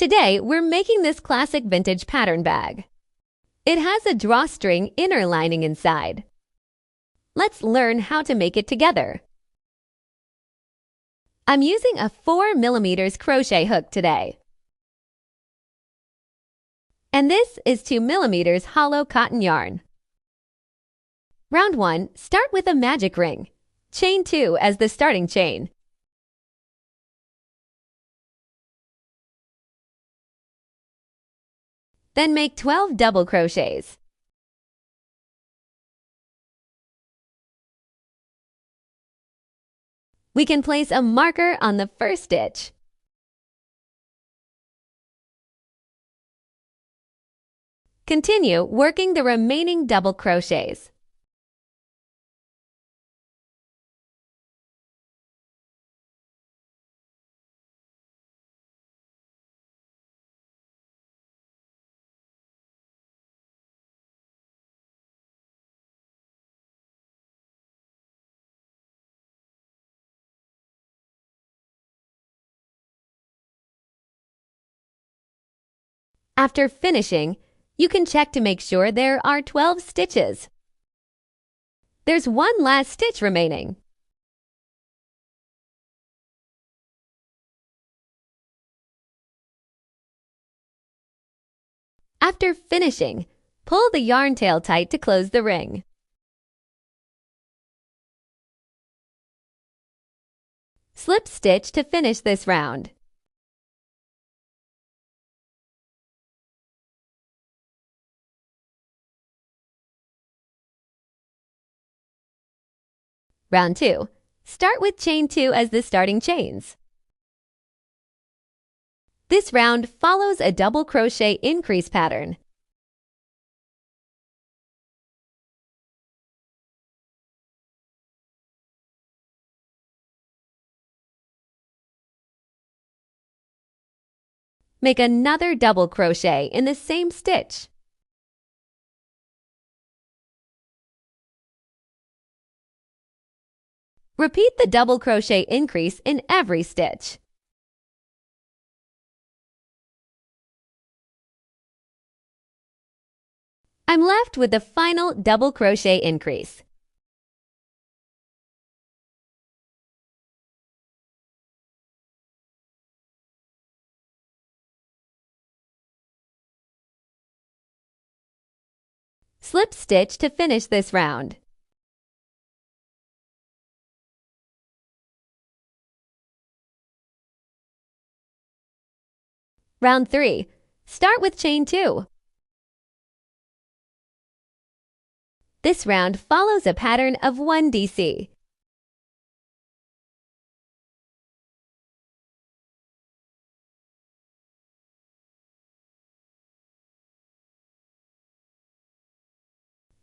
Today, we're making this classic vintage pattern bag. It has a drawstring inner lining inside. Let's learn how to make it together. I'm using a 4mm crochet hook today. And this is 2mm hollow cotton yarn. Round 1, start with a magic ring. Chain 2 as the starting chain. Then make 12 double crochets. We can place a marker on the first stitch. Continue working the remaining double crochets. After finishing, you can check to make sure there are 12 stitches. There's one last stitch remaining. After finishing, pull the yarn tail tight to close the ring. Slip stitch to finish this round. Round 2. Start with chain 2 as the starting chains. This round follows a double crochet increase pattern. Make another double crochet in the same stitch. Repeat the double crochet increase in every stitch. I'm left with the final double crochet increase. Slip stitch to finish this round. Round 3. Start with chain 2. This round follows a pattern of 1 DC.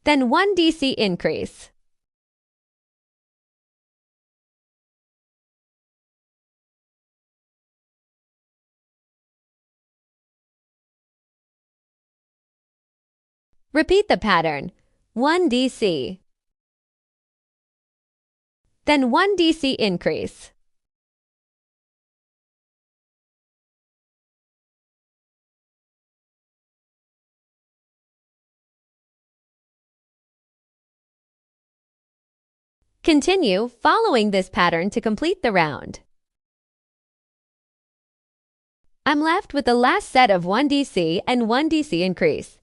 Then 1 DC increase. Repeat the pattern, 1 DC. Then 1 DC increase. Continue following this pattern to complete the round. I'm left with the last set of 1 DC and 1 DC increase.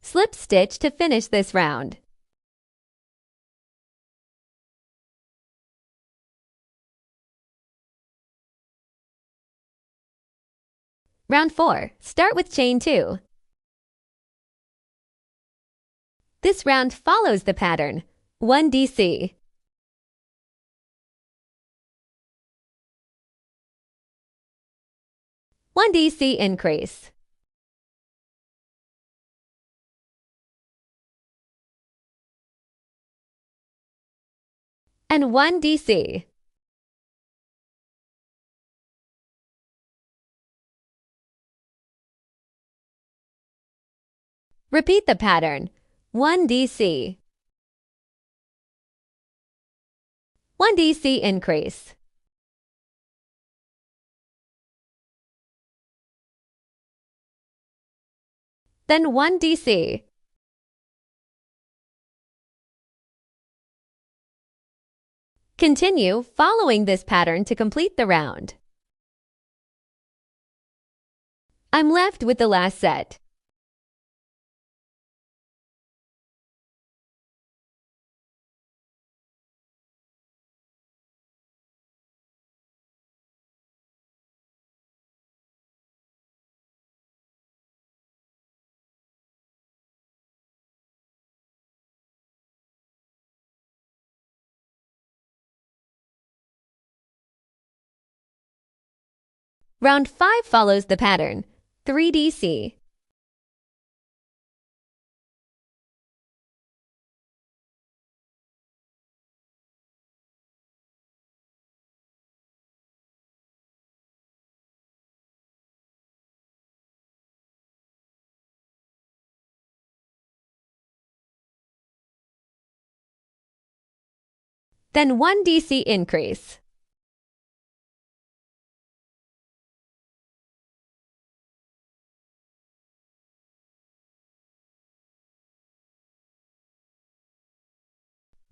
Slip stitch to finish this round. Round 4. Start with chain 2. This round follows the pattern, 1 DC. One DC increase. And 1 DC. Repeat the pattern. 1 DC. 1 DC increase. Then 1 DC. Continue following this pattern to complete the round. I'm left with the last set. Round 5 follows the pattern. 3 DC. Then 1 DC increase.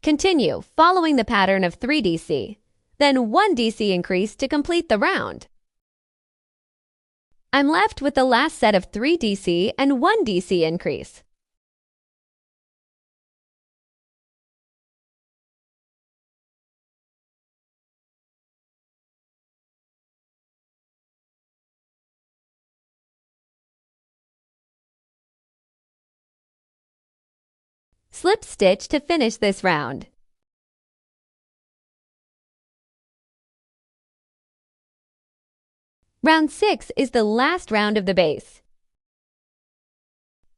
Continue following the pattern of 3 DC. Then 1 DC increase to complete the round. I'm left with the last set of 3 DC and 1 DC increase. Slip stitch to finish this round. Round 6 is the last round of the base.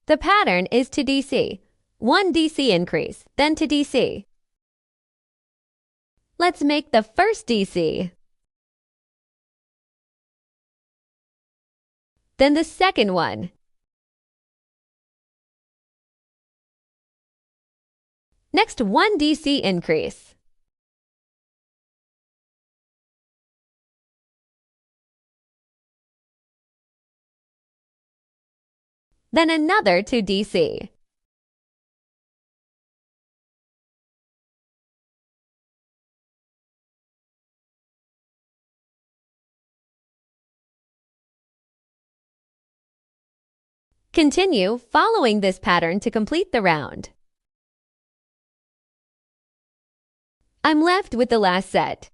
The pattern is to DC. 1 DC increase, then to DC. Let's make the first DC. Then the second one. Next 1 DC increase. Then another 2 DC. Continue following this pattern to complete the round. I'm left with the last set.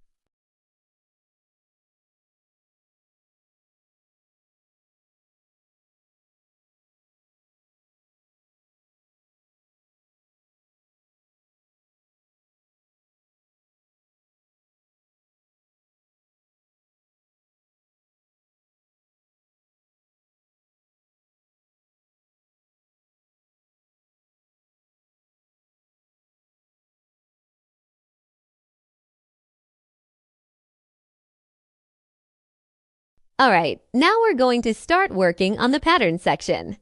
Alright, now we're going to start working on the pattern section.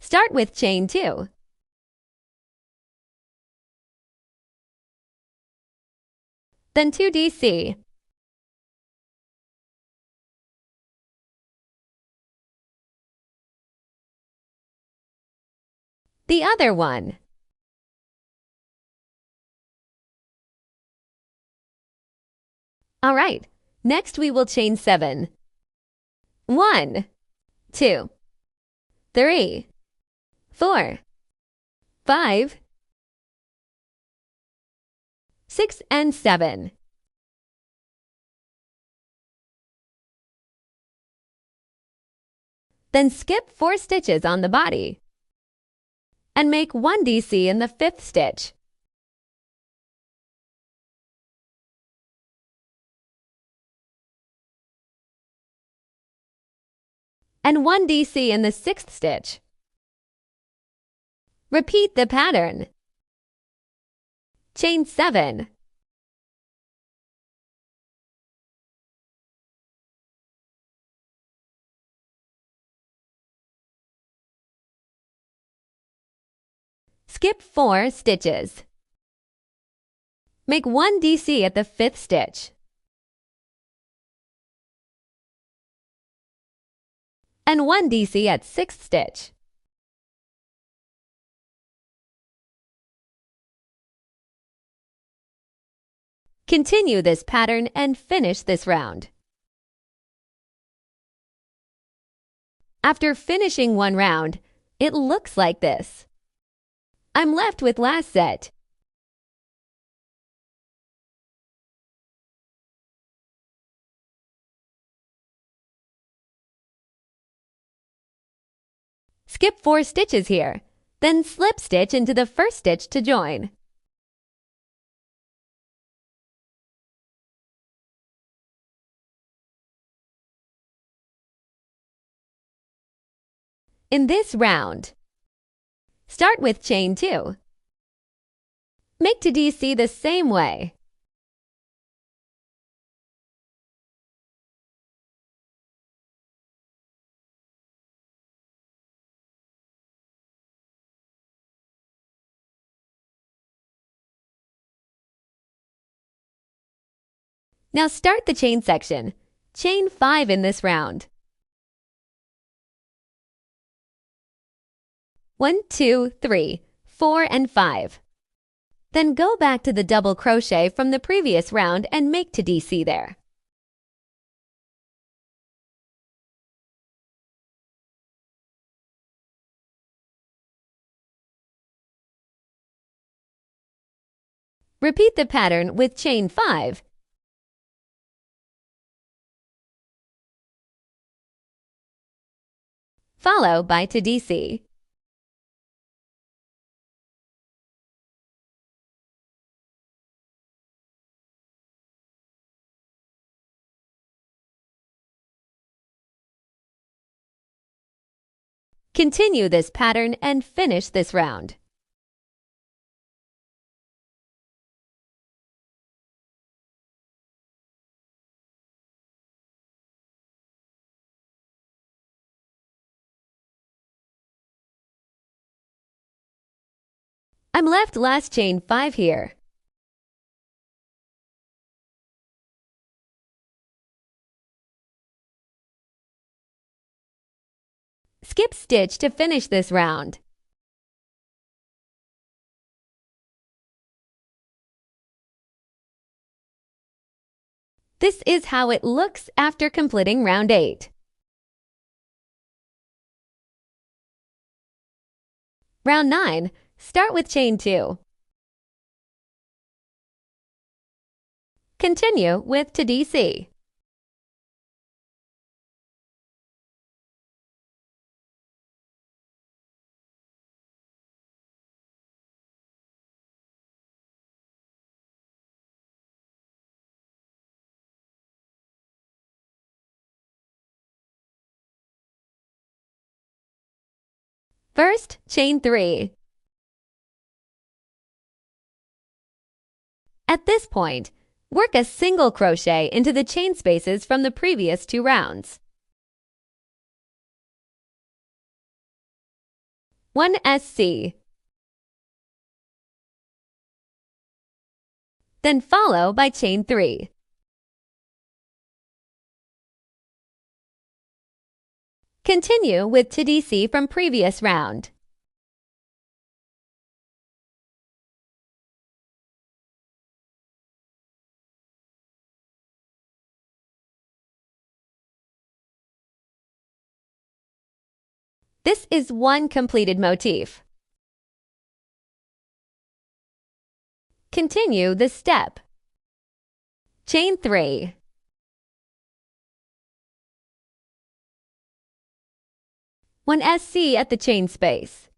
Start with chain 2. Then 2 DC. The other one. Alright, next we will chain 7. 1, 2, 3, 4, 5, 6, and 7. Then skip 4 stitches on the body and make 1 DC in the 5th stitch. And 1 DC in the 6th stitch. Repeat the pattern. Chain 7. Skip 4 stitches. Make 1 DC at the 5th stitch and 1 DC at 6th stitch. Continue this pattern and finish this round. After finishing one round, it looks like this. I'm left with last set. Skip 4 stitches here, then slip stitch into the first stitch to join. In this round, start with chain 2. Make to DC the same way. Now start the chain section. Chain 5 in this round. 1, 2, 3, 4, and 5. Then go back to the double crochet from the previous round and make to DC there. Repeat the pattern with chain 5. Follow by to DC. Continue this pattern and finish this round. I'm left last chain 5 here. Skip stitch to finish this round. This is how it looks after completing round 8. Round 9. Start with chain 2. Continue with to DC. First, chain 3. At this point, work a single crochet into the chain spaces from the previous 2 rounds. 1 SC. Then follow by chain 3. Continue with to DC from previous round. This is one completed motif. Continue this step. Chain 3. One SC at the chain space.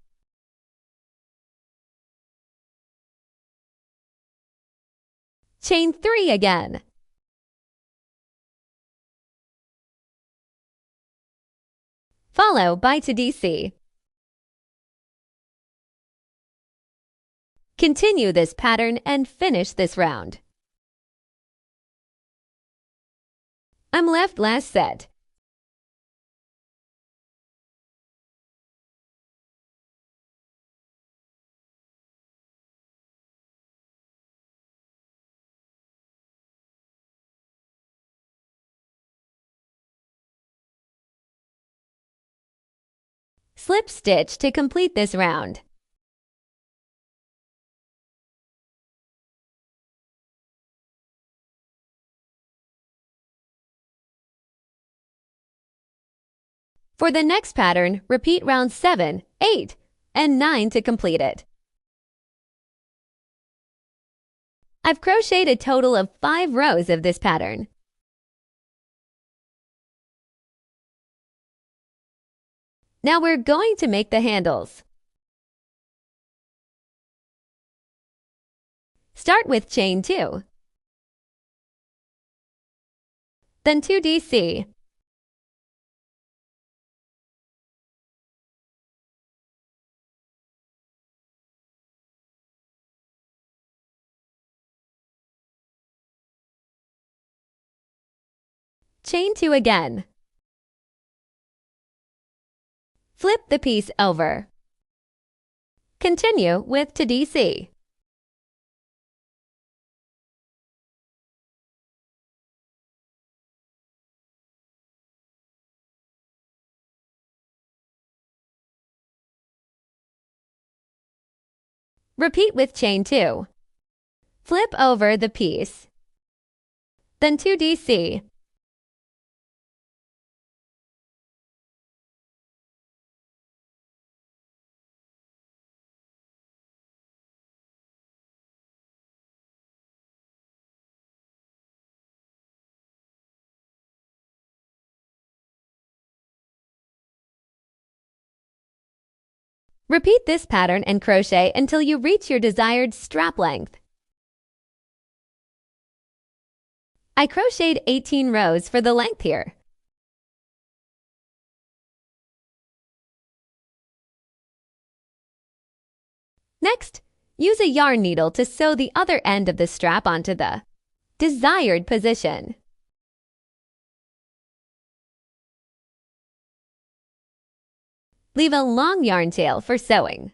Chain 3 again. Follow by to DC. Continue this pattern and finish this round. I'm left last set. Slip stitch to complete this round. For the next pattern, repeat rounds 7, 8, and 9 to complete it. I've crocheted a total of 5 rows of this pattern. Now we're going to make the handles. Start with chain 2, then 2 DC, chain 2 again. Flip the piece over. Continue with 2 DC. Repeat with chain 2. Flip over the piece, then 2 DC. Repeat this pattern and crochet until you reach your desired strap length. I crocheted 18 rows for the length here. Next, use a yarn needle to sew the other end of the strap onto the desired position. Leave a long yarn tail for sewing.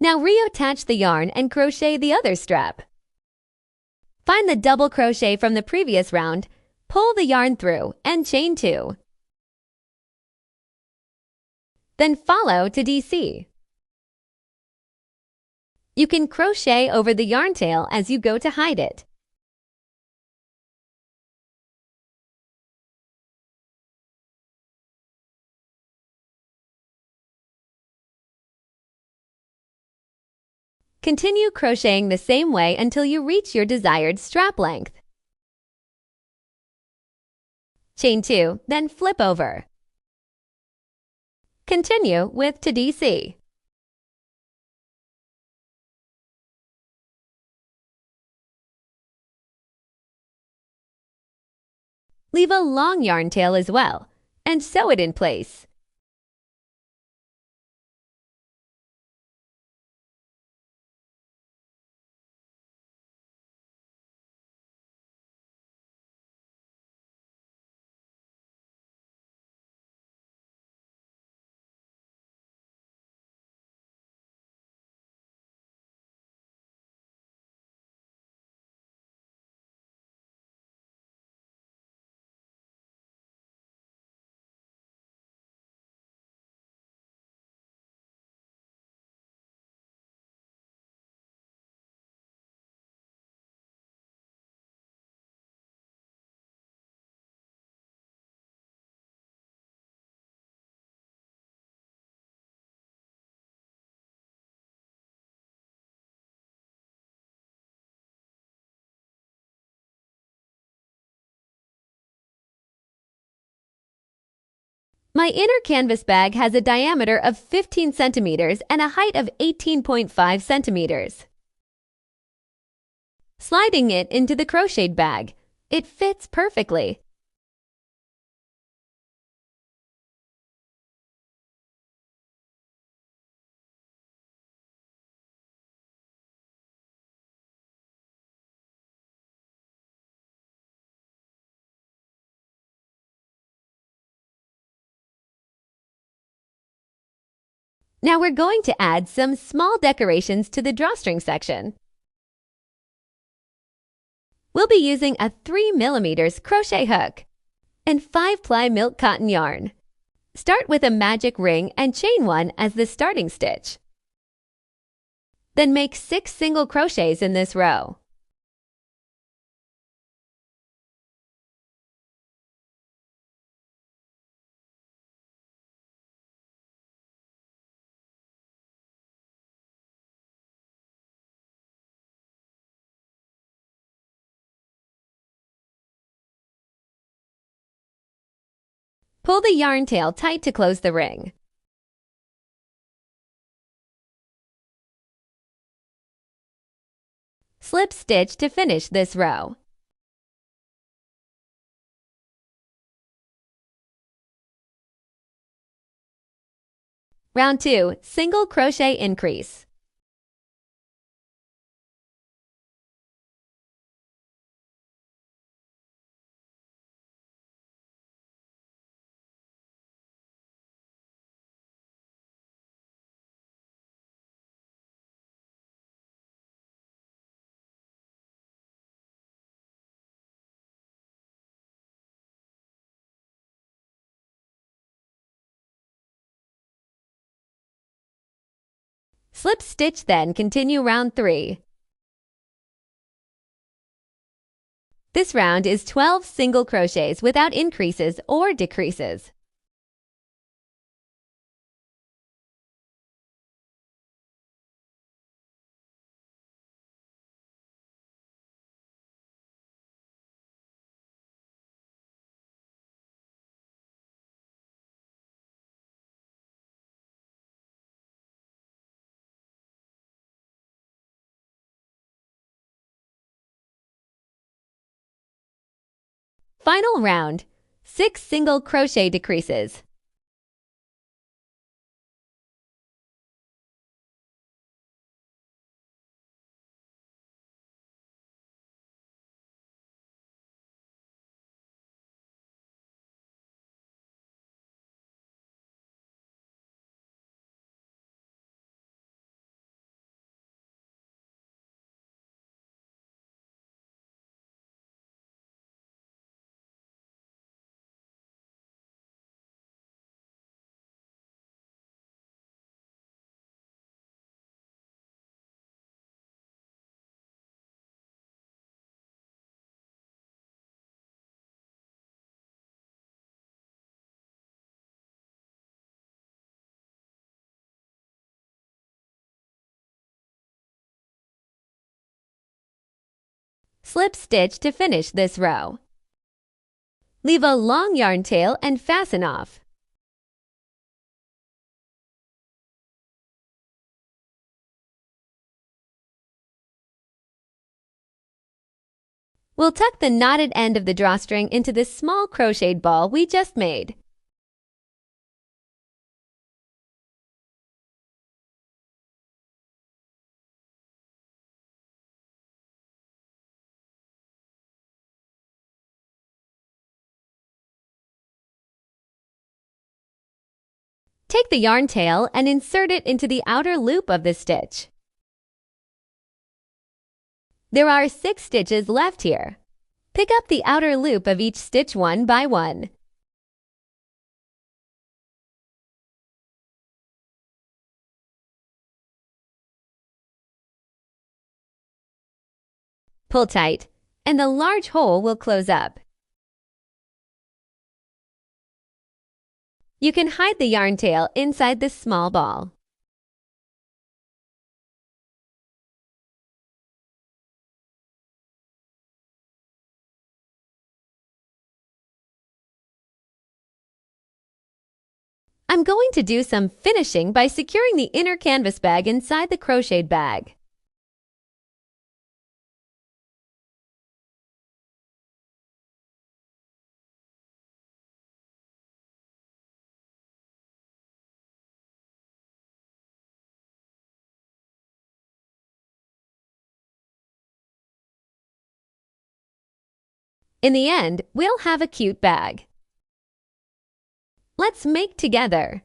Now reattach the yarn and crochet the other strap. Find the double crochet from the previous round, pull the yarn through, and chain 2. Then follow to DC. You can crochet over the yarn tail as you go to hide it. Continue crocheting the same way until you reach your desired strap length. Chain 2, then flip over. Continue with 2 DC. Leave a long yarn tail as well, and sew it in place. My inner canvas bag has a diameter of 15 centimeters and a height of 18.5 centimeters. Sliding it into the crocheted bag, it fits perfectly. Now we're going to add some small decorations to the drawstring section. We'll be using a 3mm crochet hook and 5-ply milk cotton yarn. Start with a magic ring and chain 1 as the starting stitch. Then make 6 single crochets in this row. Pull the yarn tail tight to close the ring. Slip stitch to finish this row. Round 2, single crochet increase. Slip stitch, then continue round 3. This round is 12 single crochets without increases or decreases. Final round, 6 single crochet decreases. Slip stitch to finish this row. Leave a long yarn tail and fasten off. We'll tuck the knotted end of the drawstring into this small crocheted ball we just made. Take the yarn tail and insert it into the outer loop of the stitch. There are 6 stitches left here. Pick up the outer loop of each stitch one by one. Pull tight, and the large hole will close up. You can hide the yarn tail inside this small ball. I'm going to do some finishing by securing the inner canvas bag inside the crocheted bag. In the end, we'll have a cute bag. Let's make together.